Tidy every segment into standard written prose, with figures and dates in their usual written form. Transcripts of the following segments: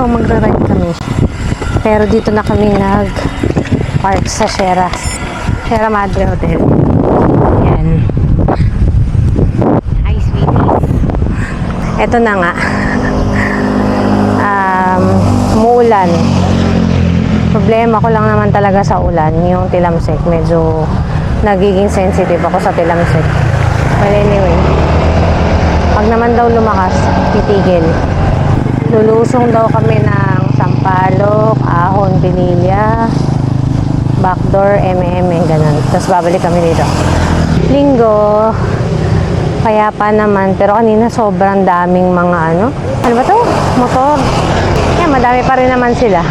So magra-ride kami. Pero dito na kami nag-park sa Sierra Madre Hotel. Yan. Hi, sweeties. Ito na nga. Umuulan. Problema ko lang naman talaga sa ulan, yung tilamsik. Medyo nagiging sensitive ako sa tilamsik. Well, anyway. Pag naman daw lumakas, titigil. Lulusong daw kami ng Sampaloc, Ahon, Pinilla, Backdoor, ganun. Tapos babalik kami dito. Linggo, payapa naman. Pero kanina sobrang daming mga ano ba to? Motor. Yan, madami pa rin naman sila.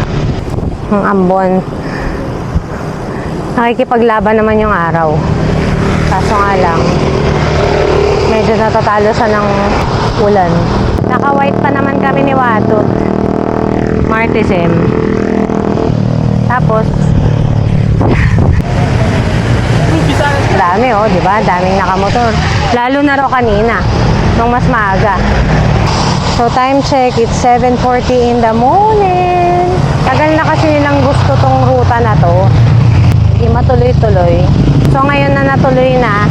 Ang ambon. Nakikipaglaban naman yung araw. Kaso nga lang, medyo natatalo sa ng ulan. Naka-white pa naman kami ni Watot. Martisem. Tapos, dami di ba? Daming nakamotor. Lalo na ro kanina, nung mas maaga. So, time check, it's 7:40 in the morning. Tagal na kasi nilang gusto tong ruta na to. Hindi matuloy-tuloy. So, ngayon na natuloy na,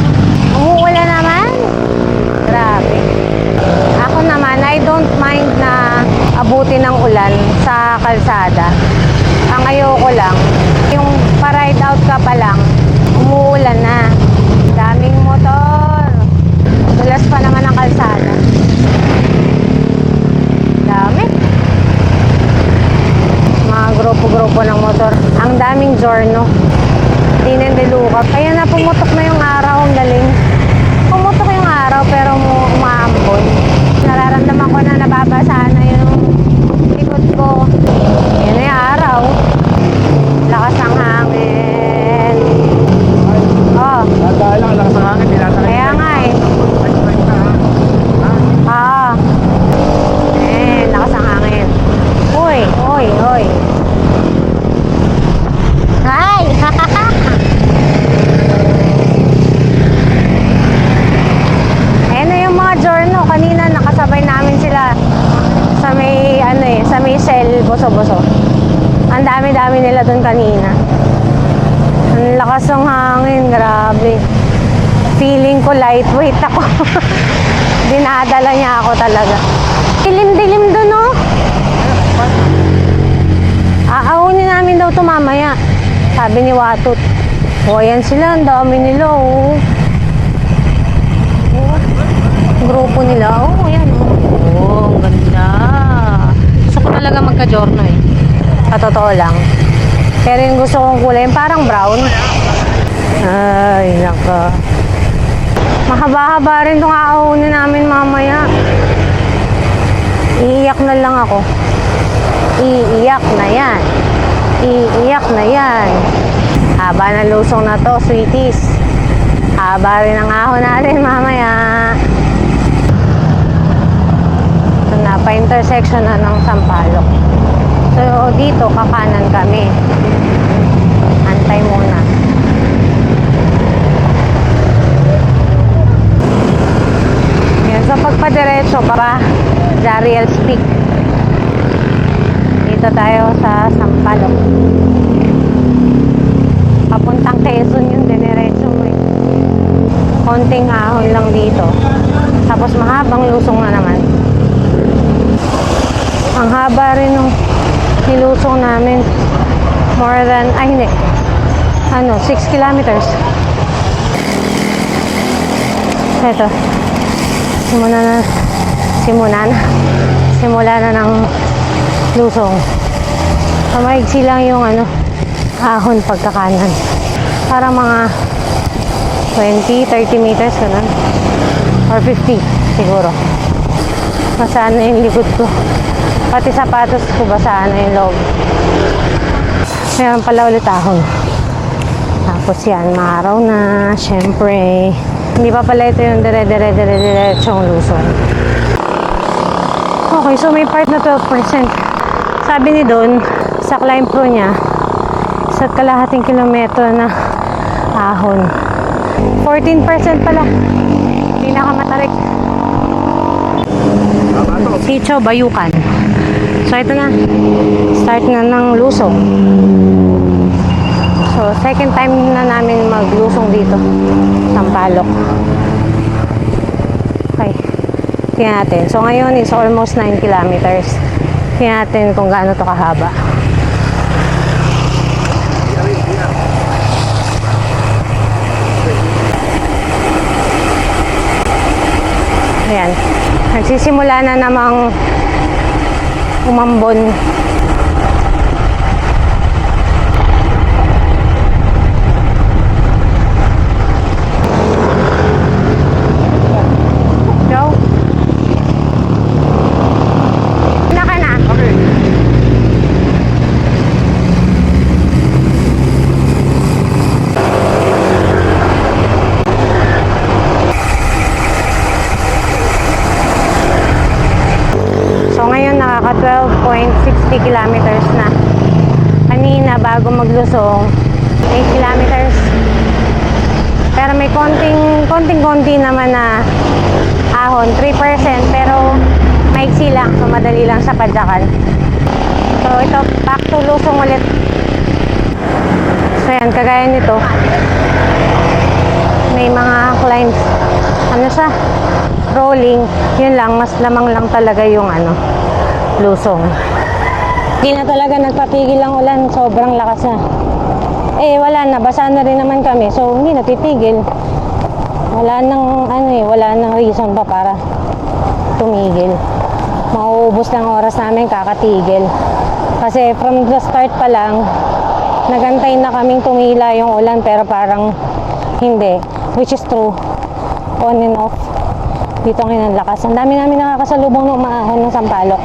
umuulan naman. Grabe. Ako naman, I don't mind na abutin ng ulan sa kalsada. Ang ayoko lang, yung pa-ride out ka pa lang, umuulan na. Daming motor. Dulas pa naman ang kalsada. Dami. Mga grupo-grupo ng motor. Ang daming Giorno. Tinendeluka. Kaya na pumutok na yung araw. Ang galing. Pumutok yung araw pero umaambon. Nararamdaman ko na nababasa na yung likod ko. Yan na yung araw. Lakas ng hangin. Oh. Lang, lakas ng hangin. Kaya nga eh. Lakas ng hangin. Uy. Hi! Ayan na yung mga Giorno. Kanina nakasabay namin sila sa may Shell, Boso-Boso. Ang dami-dami nila doon kanina. Ang lakas ng hangin, grabe. Feeling ko lightweight ako. Dinadala niya ako talaga. Dilim-dilim doon, no? Aawunin namin daw ito mamaya. Sabi ni Watot. O, ayan sila. Ang dami nila, oh. Grupo nila. Oh, ayan. Oh, ang ganda. Gusto ko talaga magka-Giorno eh. Sa totoo lang. Pero yung gusto kong kulay, parang brown. Ay, naka. Mahaba-haba rin itong aawunin namin mamaya. Iiyak na lang ako. Iiyak na yan. Iiyak na yan. Haba na lusong na to, sweeties. Haba rin ang ahon natin mamaya. Ito na, pa-intersection na ng Sampaloc. So, dito, kakanan kami. Antay muna. Yan, so pagpadiretso para Jariel's Peak. Dito tayo sa Sampaloc. Papuntang Quezon yung diniretso mo eh. Konting ahon lang dito. Tapos mahabang lusong na naman. Ang haba rin ng nilusong namin. More than, 6 kilometers. Ito. Simula na ng lusong. Maigsi lang yung ahon pagkakanan. Para mga 20-30 meters ganun. Or 50 siguro. Basaan na yung likod ko. Pati sapatos ko basaan na yung loob. Meron pala ulit ahon. Tapos yan, maaraw na. Syempre. Hindi pa pala ito yung dire-dire-dire-diretsong lusong. Okay, so may part na 12%. Sabi ni Don, sa Climb Pro niya, 1.5 kilometro na ahon. 14% pala. Pinakamatarik. Sicho Bayukan. So ito na, start na ng lusong. So second time na namin maglusong dito, Sampaloc. Okay, tingnan natin. So ngayon is almost 9 kilometers. Tingnan natin kung gaano to kahaba. Ayan, nagsisimula na namang umambon. Go. Naka na. Okay. So ngayon nakaka 12.60 kilometers na. Kanina bago maglusong 8 kilometers. Pero may konting-konti naman na ahon, 3%, pero maiksi lang, so madali lang sa padyakan. So ito, back to lusong ulit. So yan, kagaya nito. May mga climbs. Ano siya? Rolling. Yun lang, mas lamang lang talaga yung lusong. Hindi na talaga nagpapigil ang ulan, sobrang lakas na. Eh wala na, basa na rin naman kami, so hindi napitigil. Wala nang reason pa para tumigil. Mauubos lang oras namin kakatigil. Kasi from the start pa lang, nagantay na kaming tumila yung ulan, pero parang hindi, which is true. On and off. Dito ngayon ang lakas. Ang dami namin nakakasalubong ng maahon ng Sampaloc.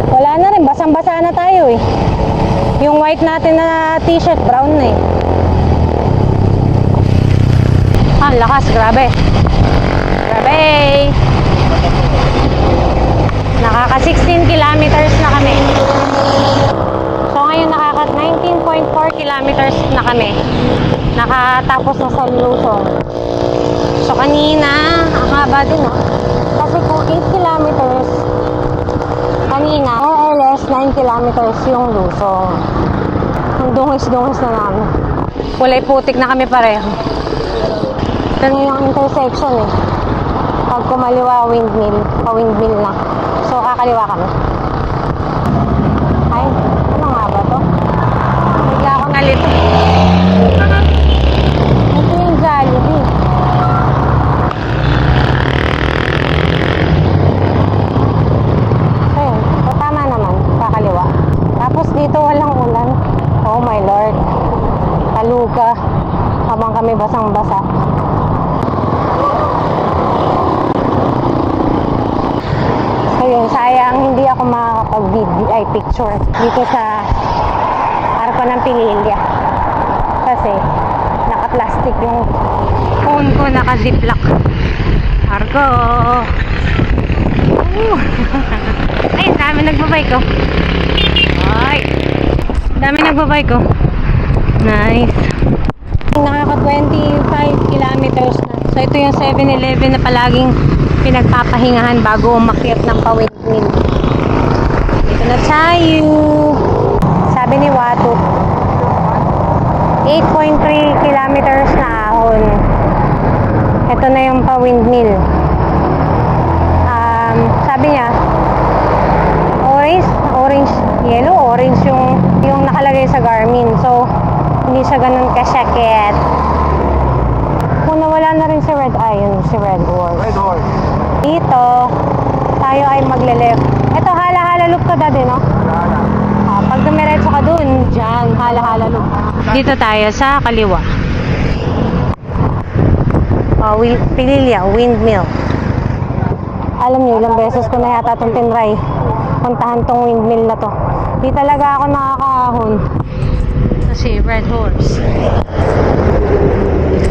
Wala na rin, basang-basa na tayo eh. Yung white natin na t-shirt, brown na eh. Ah, lakas, grabe. Grabe! Nakaka 16 kilometers na kami. So ngayon nakaka 19.4 kilometers na kami. Nakatapos na sa lusong. So kanina, ang haba din Kasi kung 8 kilometers, kanina, more or less 9 kilometers yung lusong. Ang dungis-dungis na namin. Kulay putik na kami pareho. Ito na yung intersection eh. Pag kumaliwa, windmill. Pa-windmill na. So kakaliwa kami. Ay, ano nga ba to? Bigla ako nalito. Ito yung Jollibee. Ayun, so tama naman. Kakaliwa. Tapos dito walang ulan. Oh my Lord. Taluga. Habang kami basang-basa. Ayun, sayang hindi ako makakapag-video ay picture dito sa Arco ng Pililya. Kasi naka-plastic yung phone ko, naka-ziplock. Arco. Ay, dami nagbabike ko. Ay, dami nagbabike ko. Nice. Nakaka 25 kilometers na. So ito yung 7-Eleven na palaging pinagpapahingahan bago umakyat ng pa-windmill. Ito na tayo. Sabi ni Watu, 8.3 kilometers na ahon. Ito na yung pa-windmill. Sabi niya, orange, yellow, orange yung nakalagay sa Garmin. So, hindi siya ganun kasyakit. Kung nawala na rin si Red si Red Horse. Red Horse. Dito, tayo ay magle-left. Ito, hala-hala loop ka dati, no? Pag dumiretso ka dun, dyan, hala-hala loop. Dito tayo sa kaliwa. Pililya, windmill. Alam niyo, ilang beses ko na yata itong tinry. Puntahan tong windmill na to. Di talaga ako nakakaahon. Kasi Red Horse.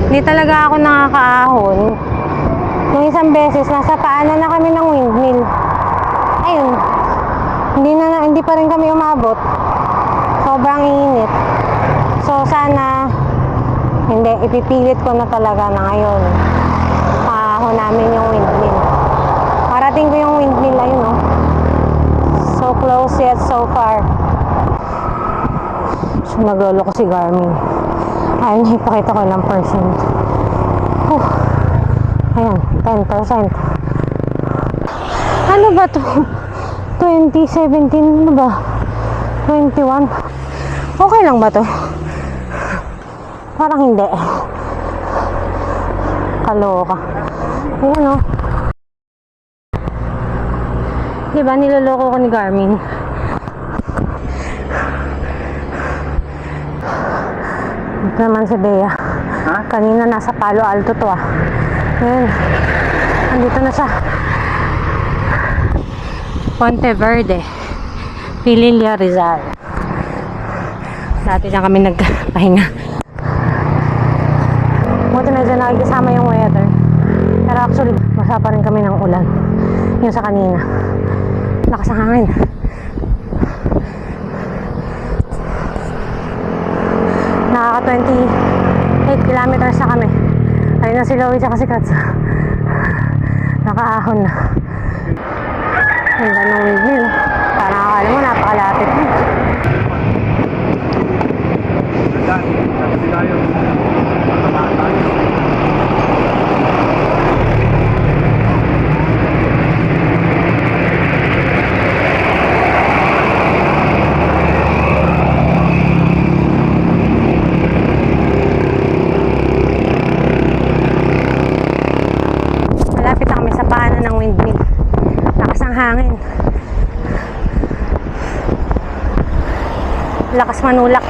Di talaga ako nakakaahon. Nung isang beses, nasa paanan na kami ng windmill. Ayun. Hindi pa rin kami umabot. Sobrang init. So, sana, hindi, ipipilit ko na talaga na ngayon. Paahon namin yung windmill. Naglolo ko si Garmin. Ayun, ipakita ko ilang percent. Ayan, 10%. Ano ba to? 2017, ano ba? 21. Okay lang ba to? Parang hindi. Kaloka. Ayan o. Diba niloloko ko ni Garmin? Ito naman si Bea. Kanina nasa Palo Alto to ah. Ayan. Andito na siya. Monteverde, Pililla, Rizal. Dati dyan kami nagpahinga. Buti na dyan nakikisama yung weather. Pero actually, basa pa rin kami ng ulan. Yung sa kanina. Lakas ang hangin. Nakaka 28 kilometers na kami. Ayun na si Loie tsaka si Katsa. Nakaahon na. Ang ganong windmill. Parang akala mo napakalapit mo. Kasi tayo. Matamaan tayo. Malapit na kami sa paanan ng windmill. Lakas ang hangin. Lakas manulak.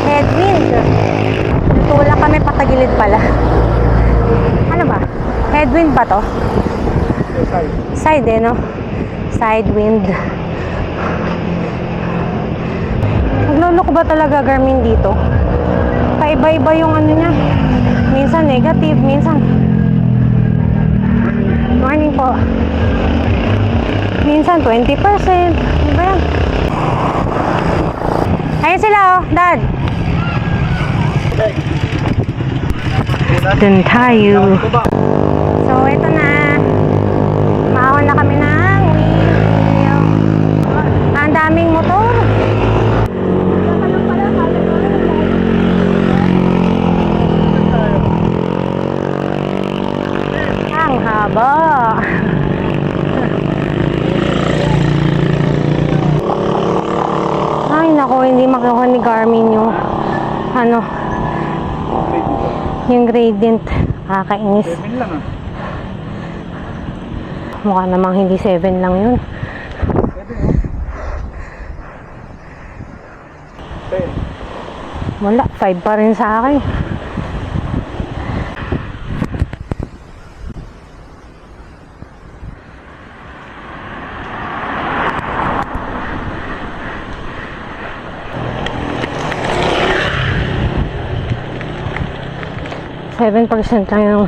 Headwind. Natulak kami patagilid pala. Ano ba? Headwind ba to? Side no? Side wind. Nagluloko ba talaga Garmin dito? Paiba-iba yung ano niya. Minsan negative, minsan morning po. Minsan 20%. Ano ba yan? Ayun sila oh, Dad. Dun tayo. So, ito na. Mahon na kami ng wheel. Ang daming motor. Ang haba. Ay, nako, hindi makuha ni Garmin yung ano, yung gradient. Kakainis. 7 lang ah. Mukha namang hindi 7 lang yun. 10. Wala, 5 pa rin sa akin. Seven percent lang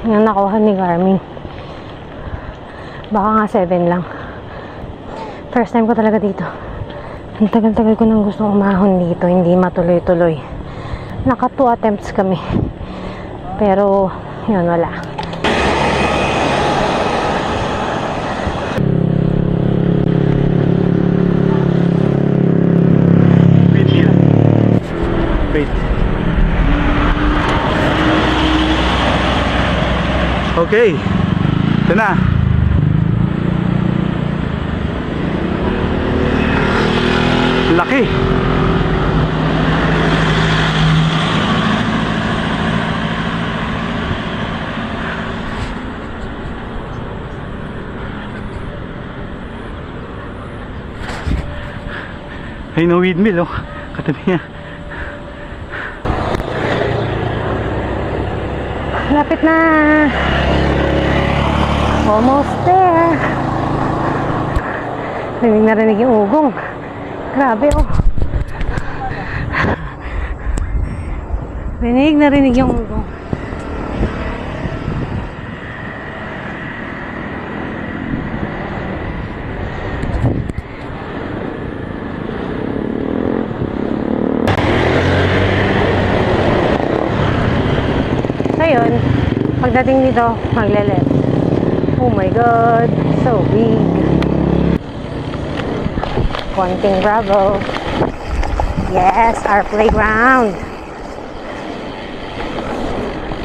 yung nakuha ni Garmin. Baka nga 7 lang. First time ko talaga dito. Ang tagal-tagal ko nang gusto umahon dito. Hindi matuloy-tuloy. Naka 2 attempts kami. Pero, yun, wala. Wait here. Wait. Okay. Ito na. Laki. Ay, no windmill, oh. Katabi niya. Lapit na. Almost there. Rinig na rinig yung ugong. Grabe, oh. Rinig na rinig yung ugong. So yun, pagdating dito, magle-left. Oh my God, so big. konting gravel. Yes, our playground.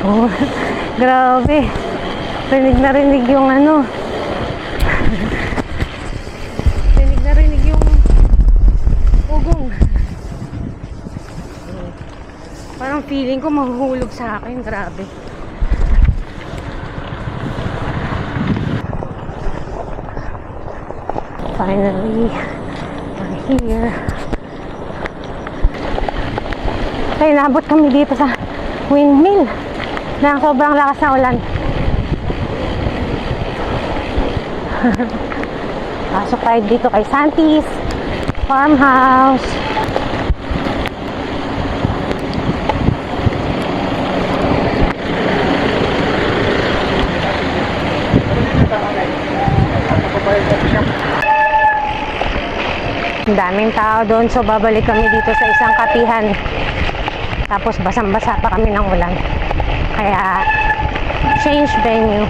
Oh, grabe. Rinig na rinig yung ano. Rinig na rinig yung ugong. Parang feeling ko mahuhulog sa akin. Grabe. Finally, we're here. Kaya nabot kami dito sa windmill na sobrang lakas na ulan. Pasok tayo dito kay Santis Farmhouse. Ang daming tao doon, so babalik kami dito sa isang kapihan. Tapos basang-basa pa kami ng ulan. Kaya change venue.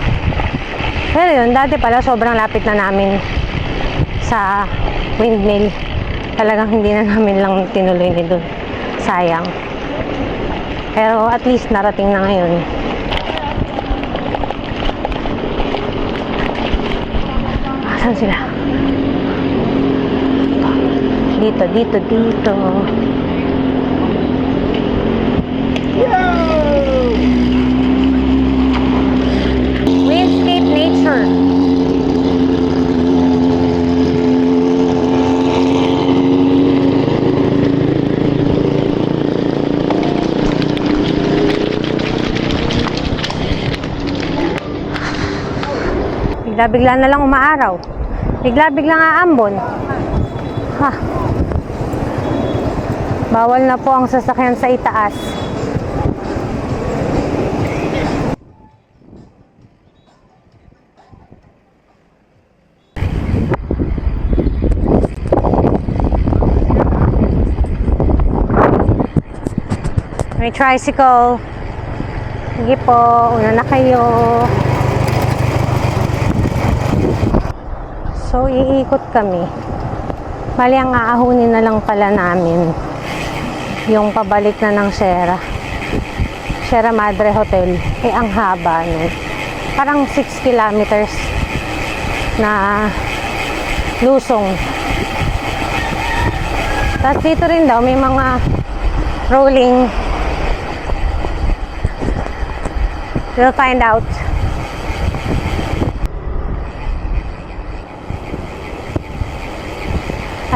Pero yun, dati pala sobrang lapit na namin sa windmill. Talagang hindi na namin lang tinuloy ni doon. Sayang. Pero at least narating na ngayon. Asan sila? Dito. Windscape Nature. Bigla-bigla na lang umaaraw. Bigla-bigla nga ambon. Ha. Bawal na po ang sasakyan sa itaas. May tricycle. Sige po, una na kayo. So, iikot kami. Bali, ang aahunin na lang pala namin yung pabalik na ng Sierra Madre Hotel. Eh, ang haba nun. Parang 6 kilometers na lusong. Tapos dito rin daw, may mga rolling. We'll find out.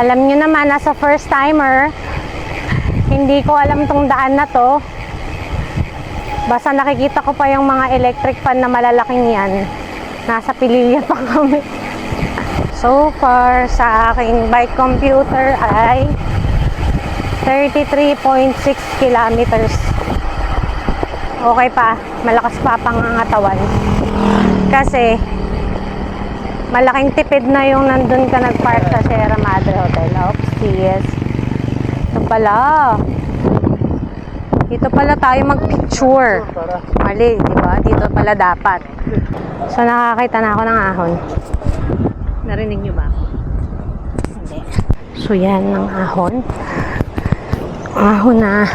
Alam nyo naman, nasa first timer, hindi ko alam tong daan na to. Basta nakikita ko pa yung mga electric fan na malalaking yan. Nasa Pililya pa kami. So far, sa aking bike computer ay 33.6 kilometers. Okay pa, malakas pa pangangatawan. Kasi malaking tipid na yung nandun ka nagpark sa Sierra Madre Hotel. Oopsies. Ito pala. Dito pala tayo mag-picture. Mali, di ba? Dito pala dapat. So, nakakita na ako ng ahon. Narinig nyo ba ako? Hindi. So, yan ang ahon. Ahon na.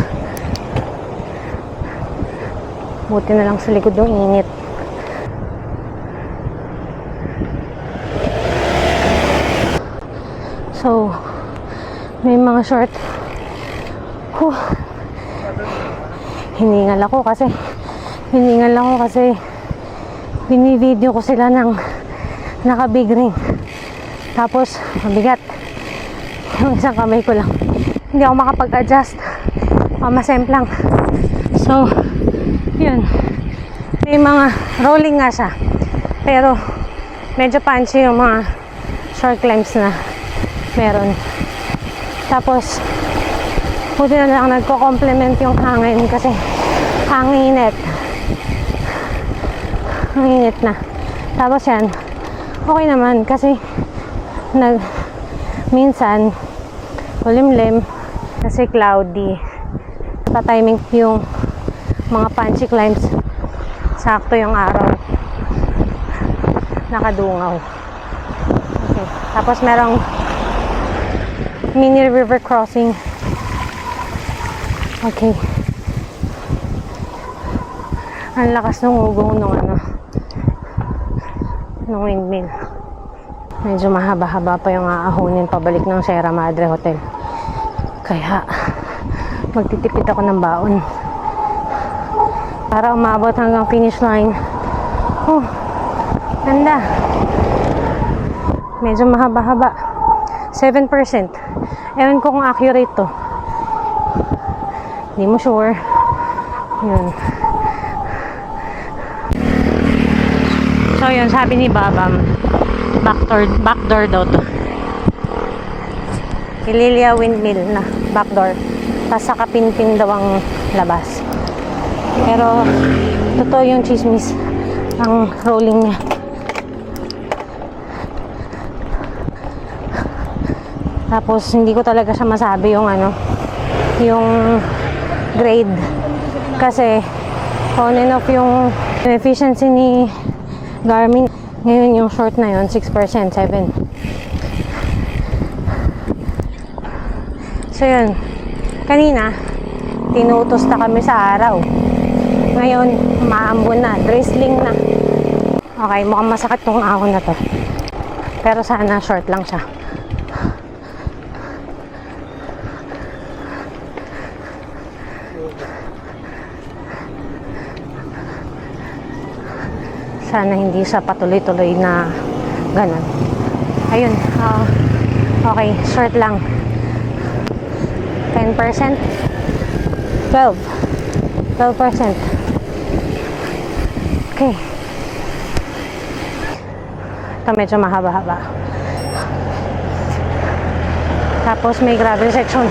Buti na lang sa likod yung init. So, may mga short. Hiningal ako kasi binivideo ko sila ng naka-big ring. Tapos, mabigat. Yung isang kamay ko lang. Hindi ako makapag-adjust. Mamasemplang. So, yun. May mga rolling nga siya. Pero, medyo punchy yung mga short climbs na meron. Tapos, buti na lang nagko-complement yung hangin kasi hanginit. Hanginit na. Tapos yan, okay naman kasi minsan kulimlim kasi cloudy. Pa-timing yung mga punchy climbs. Sakto yung araw. Nakadungaw. Okay. Tapos merong Mini river crossing. Okay. Ang lakas ng ugong nung nung windmill. Medyo mahaba-haba pa yung aahonin pabalik ng Sierra Madre Hotel. Kaya, magtitipid ako ng baon. Para umabot hanggang finish line. Oh, ganda. Medyo mahaba-haba. 7%. Ewan ko kung accurate to. Hindi mo sure. Yun. So yun, sabi ni Babam, backdoor daw to. Ililia windmill na backdoor. Tapos sa kapinpin daw ang labas. Pero totoo yung chismis. Ang rolling niya. Tapos hindi ko talaga siya masabi yung yung grade. Kasi on and off yung efficiency ni Garmin. Ngayon yung short na yun, 6%, 7. So yun, kanina, tinutos na kami sa araw. Ngayon, maambon na, drizzling na. Okay, mukhang masakit tong ahon na to. Pero sana short lang siya. Sana hindi siya patuloy-tuloy na ganun. Ayun, okay, short lang. 10%? 12%. Okay. Ito medyo mahaba-haba. Tapos may gravel section.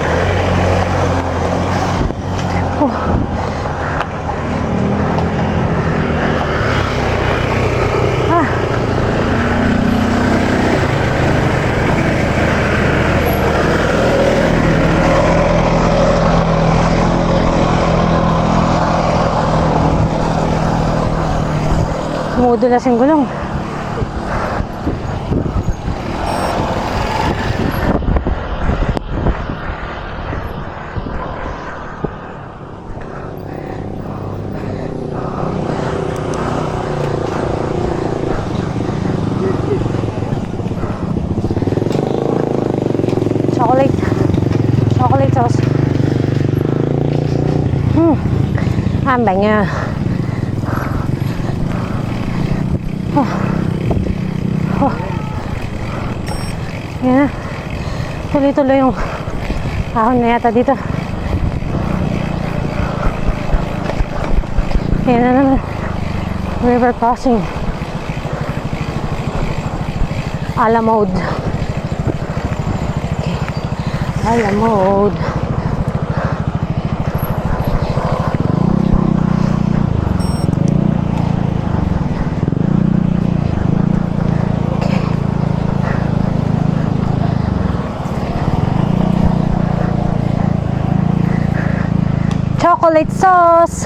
Umudulas yung gulong. Chocolate sauce. Ang bango. Yan na. Tuloy-tuloy yung ahon na yata dito. Yan na naman. River crossing. Alamode. Okay. Alamode. Chocolate sauce.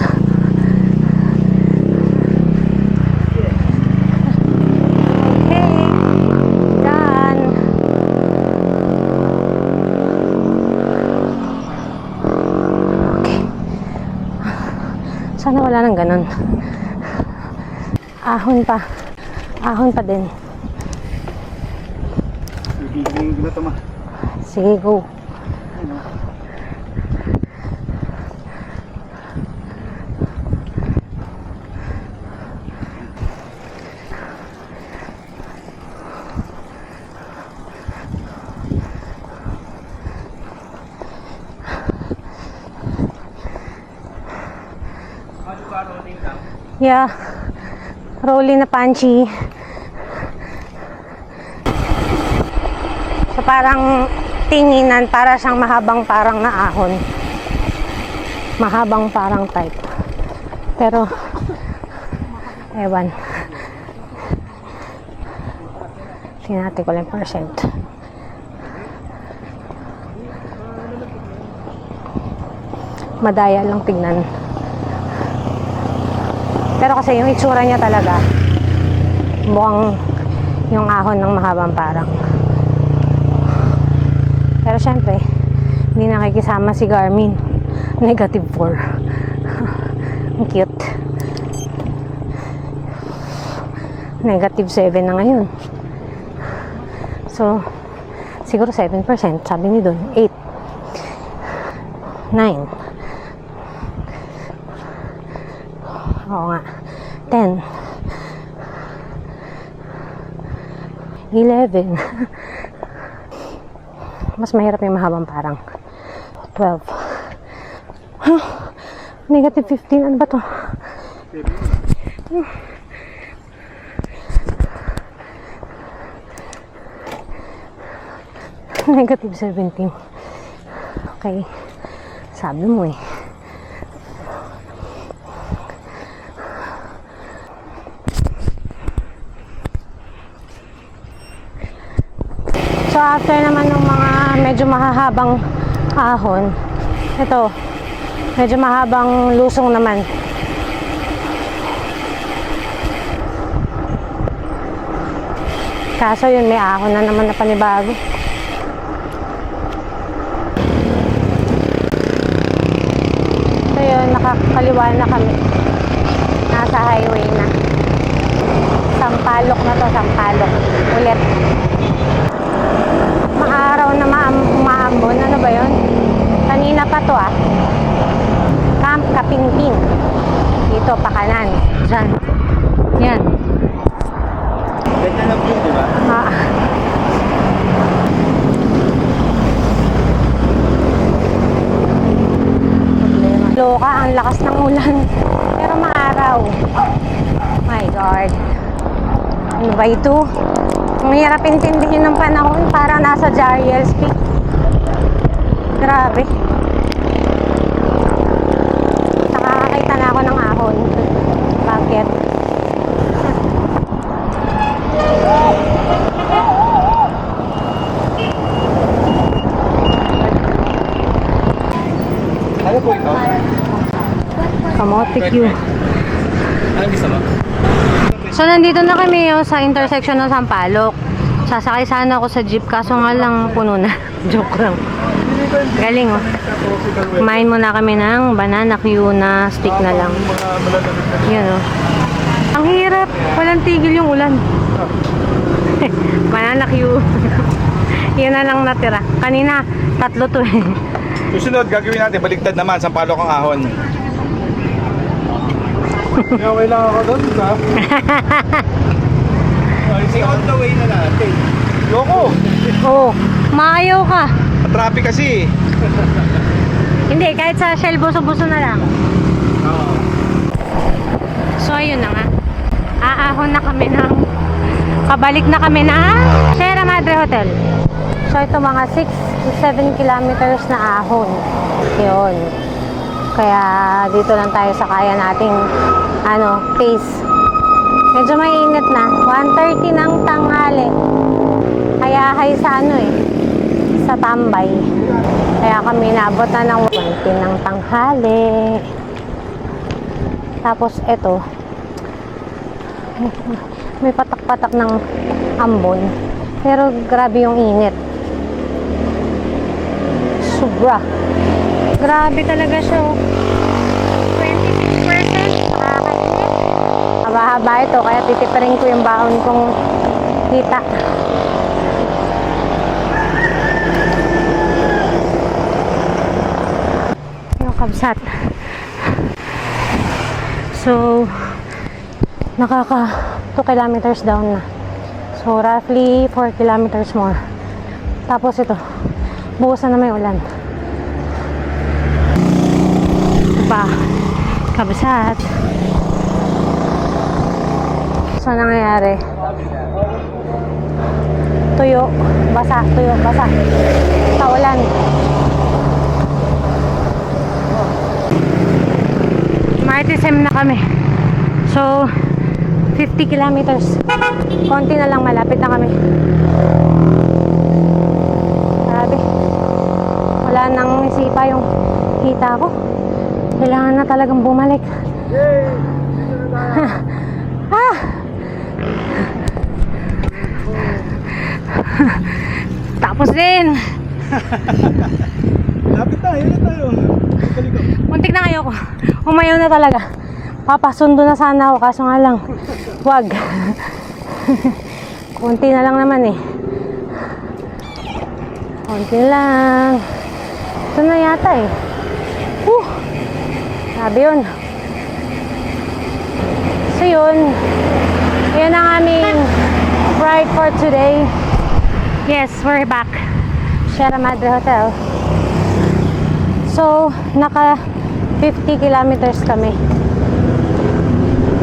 Okay. Done. Okay. Sana wala nang ganun. Ahon pa. Ahon pa din. Ibigay ko na ito, ma. Sige, go. Yeah. Rolling na punchy. So parang tinginan, para siyang mahabang parang na ahon. Mahabang parang type. Pero ewan. Tingnan natin ko lang yung percent. Madaya lang tignan. Pero kasi yung itsura niya talaga, mukhang yung ahon ng mahabang parang. Pero syempre, hindi nakikisama si Garmin. Negative 4. Ang cute. Negative 7 na ngayon. So, siguro 7%. Sabi ni Don, 8. 9. Oo nga. 10. 11. Mas mahirap yung mahabang parang. 12. Huh? Negative 15. Ano ba to? Negative 17. Okay. Sabi mo eh. So after naman ng mga medyo mahahabang ahon, ito, medyo mahabang lusong naman. Kaso yun, may ahon na naman na panibago. So yun, nakakaliwa na kami. Nasa highway na. Sampalok na to, Sampalok. Ulit. Maaraw na maambon. Ano ba yun? Kanina pa to ah. Camp Kapingpin. Dito, pakanan. Diyan. Yan. Ganda na po, di ba? Loka, ang lakas ng ulan. Pero maaraw. My God. Ano ba ito? Ang hirap intindihin ng panahon para nasa Jariel's Peak. Grabe. Nakakakita na ako ng ahon. Bakit? Ano po ito? Kamote Q. Anong gusto mo? So, nandito na kami sa intersection ng Sampalok. Sasakay sana ako sa jeep, kaso nga lang puno na. Joke lang. Galing, oh. Kumain muna kami ng banana Q na stick na lang. Yan, oh. Ang hirap. Walang tigil yung ulan. Banana Q. Yan na lang natira. Kanina, 3 to eh. Susunod, gagawin natin, baligtad naman, Sampalok ang ahon. Okay lang ako doon, di ba? On the way na natin. Loko! Oo. Maayaw ka. Traffic kasi. Hindi, kahit sa Shell, buso-buso na lang. Oo. So, ayun na nga. Aahon na kami ng... Kabalik na kami ng Sierra Madre Hotel. So, ito mga 6 to 7 kilometers na ahon. Yun. Kaya, dito lang tayo sa kaya nating pace. Medyo mainit na. 1:30 ng tanghali. Kaya hay sa sa tambay. Kaya kami naabot na ng 1:20 ng tanghali. Tapos eto, may patak-patak ng ambon. Pero grabe yung init. Sobra. Grabe talaga siya. 26%. Haba-haba ito, kaya titipirin ko yung baon kong kita. Yung kabsat. So, nakaka 2 kilometers down na. So, roughly 4 kilometers more. Tapos ito, bukas na may ulan. Pa, kabsat. So, nangyayari? Tuyo, basa, sa ulan. Martisem na kami. So, 50 kilometers. Konti na lang, malapit na kami. Grabe. Wala nang isipa yung kita ko. Kailangan na talagang bumalik. Tapos din. Lapit na, yun na tayo. Kaliko. Muntik na kayo ko. Umayaw na talaga. Papasundo na sana ako, kaso nga lang. Wag. Kunti na lang naman eh. Kunti lang. Ito na yata eh. Sabi yun. So yun. Yun ang aming ride for today. Yes, we're back. Sierra Madre Hotel. So, naka 50 kilometers kami.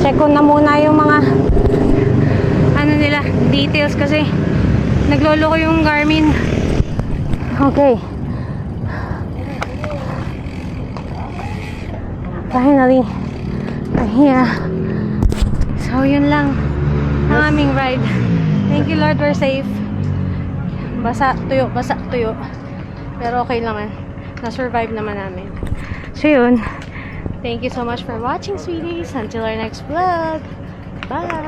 Check ko na muna yung mga ano nila, details kasi naglolo ko yung Garmin. Okay. Finally, we're here. So, yun lang ang aming ride. Thank you Lord, we're safe. Basa, tuyo. Pero okay naman. Na-survive naman namin. So yun. Thank you so much for watching, sweeties. Until our next vlog. Bye!